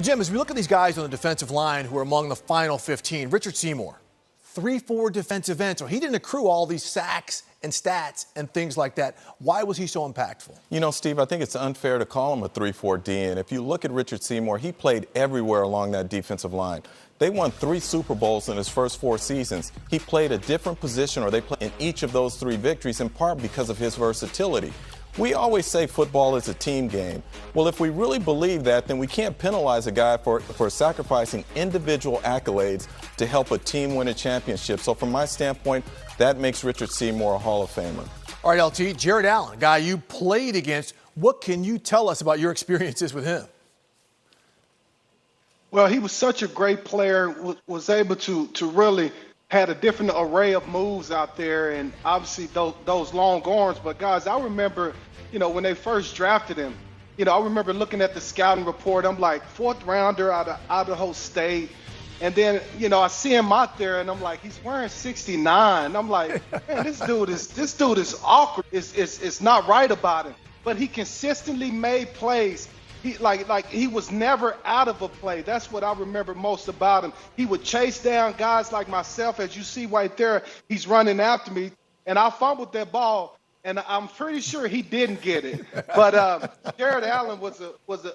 Jim, as we look at these guys on the defensive line who are among the final 15, Richard Seymour, 3-4 defensive end, so he didn't accrue all these sacks and stats and things like that. Why was he so impactful? You know, Steve, I think it's unfair to call him a 3-4 D. And if you look at Richard Seymour, he played everywhere along that defensive line. They won 3 Super Bowls in his first 4 seasons. He played a different position, or they played in each of those 3 victories, in part because of his versatility. We always say football is a team game. Well, if we really believe that, then we can't penalize a guy for sacrificing individual accolades to help a team win a championship. So from my standpoint, that makes Richard Seymour a Hall of Famer. All right, LT, Jared Allen, guy you played against. What can you tell us about your experiences with him? Well, he was such a great player, was able to really had a different array of moves out there, and obviously those long arms. But guys, I remember, when they first drafted him, I remember looking at the scouting report. I'm like, 4th rounder out of Idaho State. And then, I see him out there, and I'm like, he's wearing 69. I'm like, man, this dude is awkward. It's not right about him. But he consistently made plays. He was never out of a play. That's what I remember most about him. He would chase down guys like myself. As you see right there, he's running after me, and I fumbled that ball, and I'm pretty sure he didn't get it. But Jared Allen was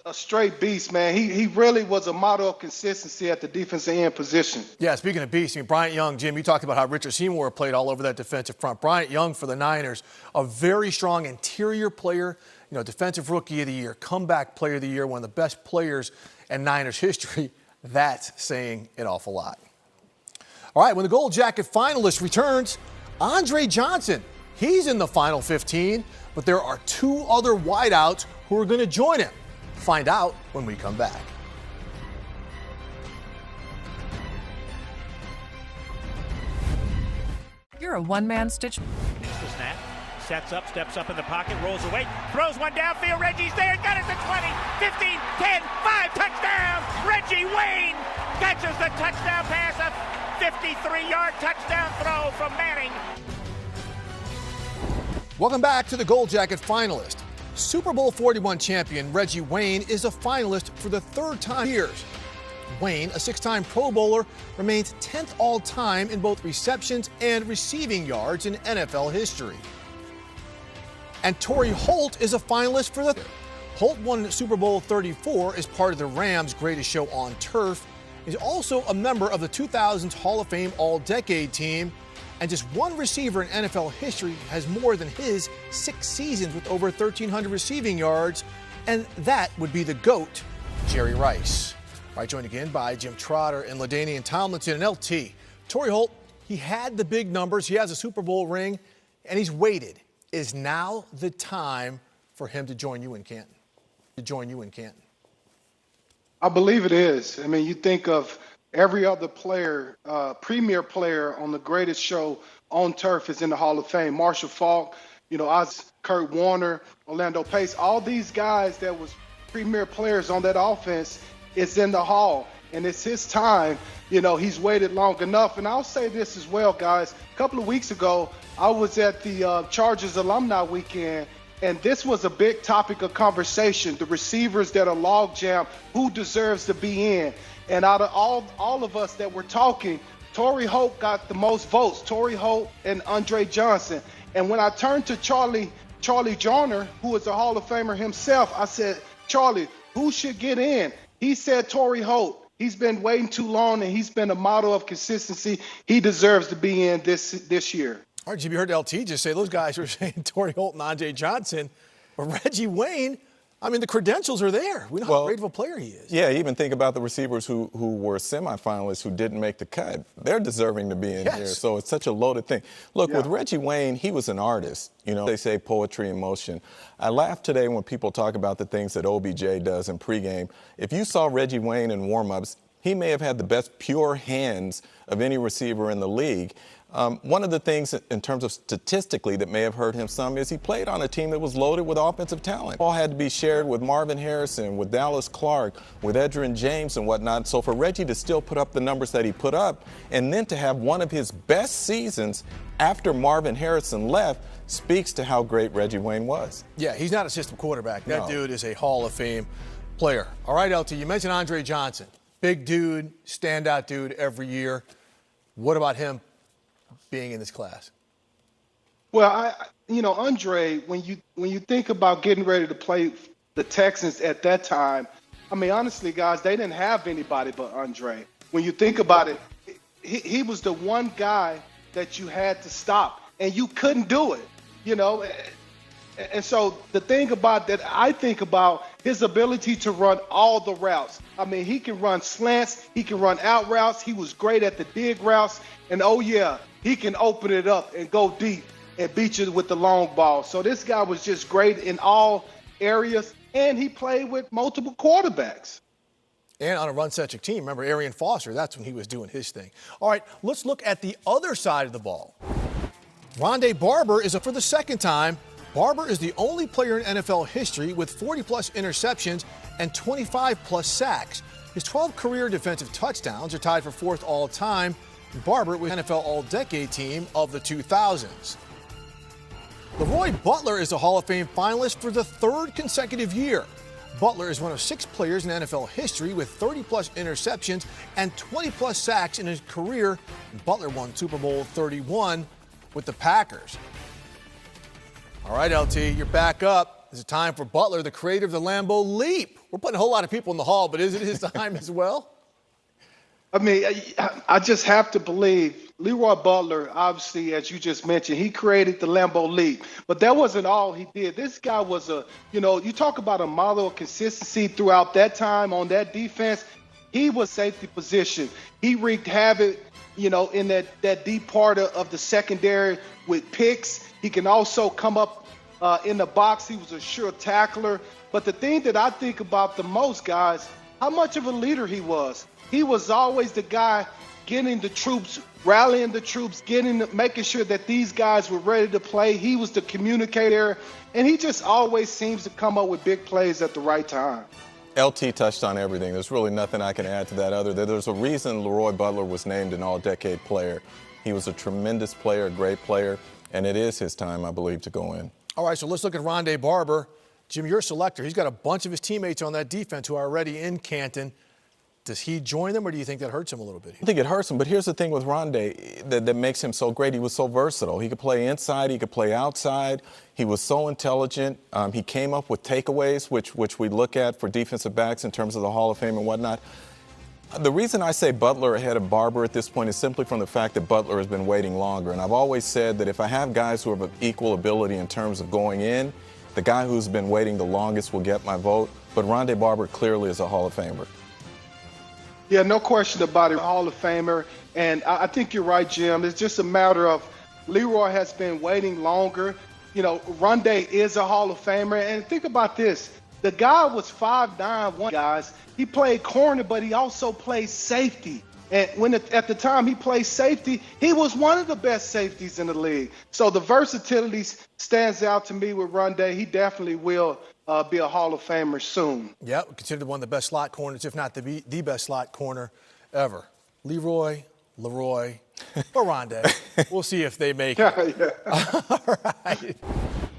a straight beast, man. He really was a model of consistency at the defensive end position. Yeah, speaking of beasts, Bryant Young, Jim, you talked about how Richard Seymour played all over that defensive front. Bryant Young for the Niners, a very strong interior player. Defensive Rookie of the Year, Comeback Player of the Year, one of the best players in Niners history. That's saying an awful lot. All right, when the Gold Jacket finalist returns, Andre Johnson. He's in the final 15, but there are 2 other wideouts who are going to join him. Find out when we come back. You're a one-man stitch. Snap. Sets up, steps up in the pocket, rolls away, throws one downfield. Reggie's there, got it at 20, 15, 10, 5, touchdown! Reggie Wayne catches the touchdown pass, a 53-yard touchdown throw from Manning. Welcome back to the Gold Jacket finalist. Super Bowl 41 champion Reggie Wayne is a finalist for the 3rd time in years. Wayne, a 6-time Pro Bowler, remains 10th all-time in both receptions and receiving yards in NFL history. And Torrey Holt is a finalist for the Holt won Super Bowl 34 as part of the Rams' Greatest Show on Turf. He's also a member of the 2000s Hall of Fame All-Decade team. And just one receiver in NFL history has more than his 6 seasons with over 1,300 receiving yards. And that would be the GOAT, Jerry Rice. All right, joined again by Jim Trotter and LaDainian Tomlinson and LT. Torrey Holt, he had the big numbers. He has a Super Bowl ring, and he's waited. Is now the time for him to join you in Canton? I believe it is. I mean, you think of every other player, premier player on the Greatest Show on Turf is in the Hall of Fame. Marshall Faulk, Kurt Warner, Orlando Pace, all these guys that was premier players on that offense is in the Hall. And it's his time. He's waited long enough. And I'll say this as well, guys. A couple of weeks ago, I was at the Chargers Alumni Weekend, and this was a big topic of conversation. The receivers that are logjam, who deserves to be in. And out of all of us that were talking, Torrey Holt got the most votes. Torrey Holt and Andre Johnson. And when I turned to Charlie Joyner, who is a Hall of Famer himself, I said, Charlie, who should get in? He said Torrey Holt. He's been waiting too long, and he's been a model of consistency. He deserves to be in this year. All right, Jim, you heard LT just say those guys were saying Torrey Holt and Andre Johnson. But Reggie Wayne, the credentials are there. We know how great of a player he is. Yeah, even think about the receivers who were semifinalists who didn't make the cut. They're deserving to be in here. So it's such a loaded thing. Look, with Reggie Wayne, he was an artist. They say poetry in motion. I laugh today when people talk about the things that OBJ does in pregame. If you saw Reggie Wayne in warmups, he may have had the best pure hands of any receiver in the league. One of the things in terms of statistically that may have hurt him some is he played on a team that was loaded with offensive talent. All had to be shared with Marvin Harrison, with Dallas Clark, with Edgerrin James and whatnot. So for Reggie to still put up the numbers that he put up and then to have one of his best seasons after Marvin Harrison left speaks to how great Reggie Wayne was. Yeah, he's not a system quarterback. That dude is a Hall of Fame player. All right, LT, you mentioned Andre Johnson. Big dude, standout dude every year. What about him being in this class? Well, Andre, when you think about getting ready to play the Texans at that time, I mean, honestly, guys, they didn't have anybody but Andre. When you think about it, he was the one guy that you had to stop, and you couldn't do it, And so the thing about that, I think about his ability to run all the routes. I mean, he can run slants, he can run out routes. He was great at the dig routes, and he can open it up and go deep and beat you with the long ball. So this guy was just great in all areas, and he played with multiple quarterbacks. And on a run-centric team. Remember, Arian Foster, that's when he was doing his thing. All right, let's look at the other side of the ball. Rondé Barber is up for the second time. Barber is the only player in NFL history with 40-plus interceptions and 25-plus sacks. His 12 career defensive touchdowns are tied for fourth all-time. Barber was NFL All-Decade team of the 2000s. Leroy Butler is a Hall of Fame finalist for the third consecutive year. Butler is one of 6 players in NFL history with 30-plus interceptions and 20-plus sacks in his career. Butler won Super Bowl 31 with the Packers. All right, LT, you're back up. Is it time for Butler, the creator of the Lambeau Leap? We're putting a whole lot of people in the hall, but is it his time as well? I mean, I just have to believe Leroy Butler, obviously, as you just mentioned, he created the Lambeau Leap. But that wasn't all he did. This guy was you talk about a model of consistency throughout that time on that defense. He was safety position. He wreaked havoc, in that deep part of the secondary with picks. He can also come up in the box. He was a sure tackler. But the thing that I think about the most, guys, how much of a leader he was. He was always the guy getting the troops, rallying the troops, making sure that these guys were ready to play. He was the communicator, and he just always seems to come up with big plays at the right time. LT touched on everything. There's really nothing I can add to that other than there's a reason Leroy Butler was named an all-decade player. He was a tremendous player, a great player, and it is his time, I believe, to go in. All right, so let's look at Rondé Barber. Jim, you're a selector. He's got a bunch of his teammates on that defense who are already in Canton. Does he join them, or do you think that hurts him a little bit? I think it hurts him, but here's the thing with Rondé that makes him so great. He was so versatile. He could play inside. He could play outside. He was so intelligent. He came up with takeaways, which we look at for defensive backs in terms of the Hall of Fame and whatnot. The reason I say Butler ahead of Barber at this point is simply from the fact that Butler has been waiting longer. And I've always said that if I have guys who have of equal ability in terms of going in, the guy who's been waiting the longest will get my vote. But Rondé Barber clearly is a Hall of Famer. Yeah, no question about it, Hall of Famer. And I think you're right, Jim. It's just a matter of Leroy has been waiting longer. Rondé is a Hall of Famer. And think about this. The guy was 5'9", guys. He played corner, but he also played safety. And at the time he played safety, he was one of the best safeties in the league. So the versatility stands out to me with Rondé. He definitely will be a Hall of Famer soon. Yeah, considered one of the best slot corners, if not the best slot corner ever. Leroy, or Rondé. We'll see if they make it. Yeah. All right.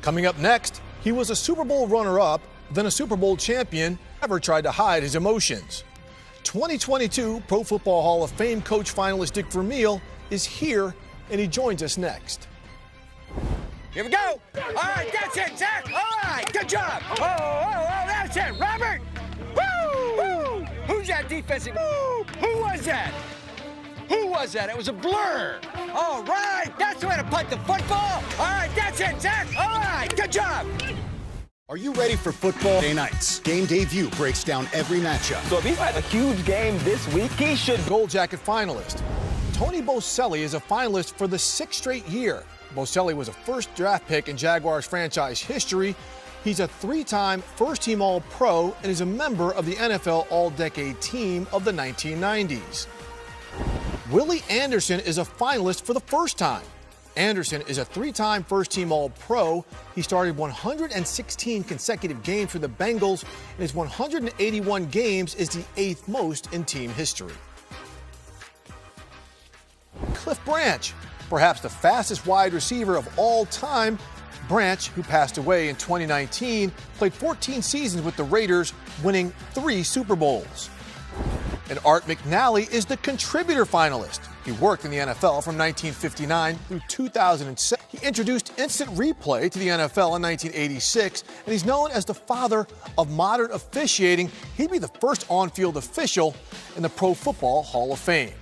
Coming up next, he was a Super Bowl runner-up, then a Super Bowl champion, never tried to hide his emotions. 2022 Pro Football Hall of Fame coach finalist Dick Vermeil is here, and he joins us next. Here we go. All right, that's it, Zach. All right, good job. Oh, that's it, Robert. Woo! Who's that defensive? Woo! Who was that? Who was that? It was a blur. All right, that's the way to punt the football. All right, that's it, Zach. All right, good job. Are you ready for football day nights? Game Day View breaks down every matchup. So if he's had a huge game this week, he should. Gold Jacket finalist. Tony Boselli is a finalist for the 6th straight year. Boselli was a first draft pick in Jaguars franchise history. He's a 3-time first-team All-Pro and is a member of the NFL All-Decade team of the 1990s. Willie Anderson is a finalist for the first time. Anderson is a 3-time first-team All-Pro. He started 116 consecutive games for the Bengals, and his 181 games is the 8th most in team history. Cliff Branch, perhaps the fastest wide receiver of all time, Branch, who passed away in 2019, played 14 seasons with the Raiders, winning 3 Super Bowls. And Art McNally is the contributor finalist. He worked in the NFL from 1959 through 2007. He introduced instant replay to the NFL in 1986, and he's known as the father of modern officiating. He'd be the first on-field official in the Pro Football Hall of Fame.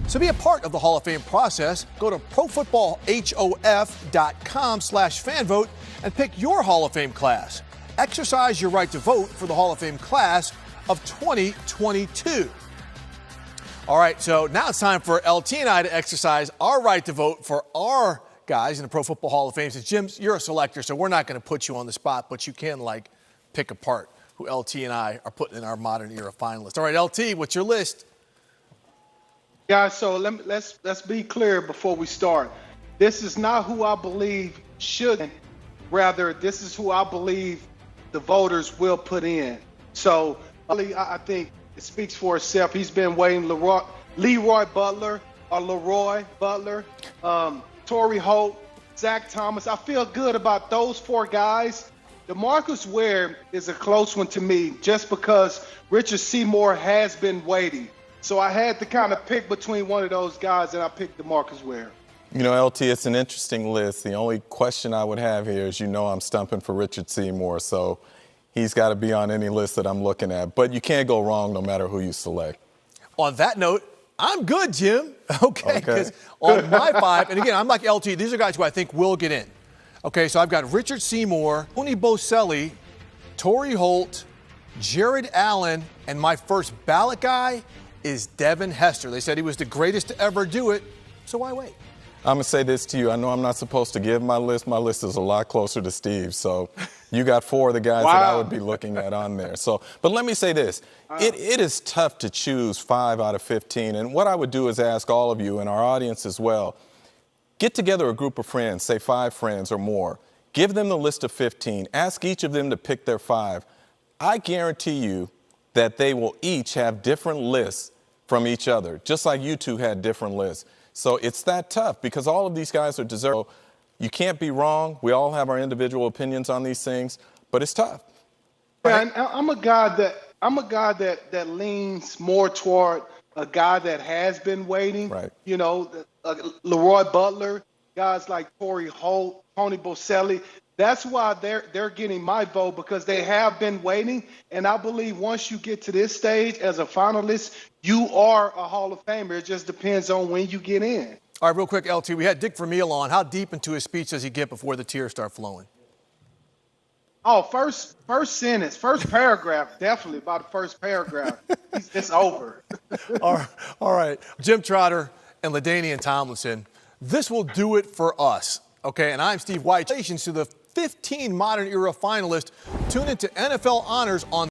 To be a part of the Hall of Fame process, go to profootballhof.com/fanvote and pick your Hall of Fame class. Exercise your right to vote for the Hall of Fame class of 2022. All right, so now it's time for LT and I to exercise our right to vote for our guys in the Pro Football Hall of Fame. Since Jim, you're a selector, so we're not going to put you on the spot, but you can, pick apart who LT and I are putting in our modern era finalists. All right, LT, what's your list? Guys, so let's be clear before we start. This is not who I believe should. Rather, this is who I believe the voters will put in. So I think it speaks for itself. He's been waiting. Leroy Butler, Torrey Holt, Zach Thomas. I feel good about those 4 guys. DeMarcus Ware is a close one to me just because Richard Seymour has been waiting. So I had to kind of pick between one of those guys, and I picked DeMarcus Ware. You know, LT, it's an interesting list. The only question I would have here is, I'm stumping for Richard Seymour, so he's got to be on any list that I'm looking at. But you can't go wrong no matter who you select. On that note, I'm good, Jim. Okay, because on my 5, and again, I'm like LT, these are guys who I think will get in. Okay, so I've got Richard Seymour, Tony Boselli, Torrey Holt, Jared Allen, and my first ballot guy is Devin Hester. They said he was the greatest to ever do it, so why wait? I'm going to say this to you. I know I'm not supposed to give my list. My list is a lot closer to Steve's. So you got 4 of the guys that I would be looking at on there. But let me say this. It is tough to choose 5 out of 15. And what I would do is ask all of you and our audience as well, get together a group of friends, say 5 friends or more. Give them the list of 15. Ask each of them to pick their 5. I guarantee you that they will each have different lists from each other, just like you two had different lists. So it's that tough because all of these guys are deserving. You can't be wrong. We all have our individual opinions on these things, but it's tough. Yeah, I'm a guy that leans more toward a guy that has been waiting. Right. Leroy Butler, guys like Torrey Holt, Tony Boselli. That's why they're getting my vote, because they have been waiting. And I believe once you get to this stage as a finalist, you are a Hall of Famer. It just depends on when you get in. All right, real quick, LT, we had Dick Vermeil on. How deep into his speech does he get before the tears start flowing? Oh, first sentence, first paragraph, definitely by the first paragraph. It's over. All right. Jim Trotter and LaDainian Tomlinson, this will do it for us. Okay, and I'm Steve White. Congratulations to the 15 modern era finalists. Tune into NFL Honors on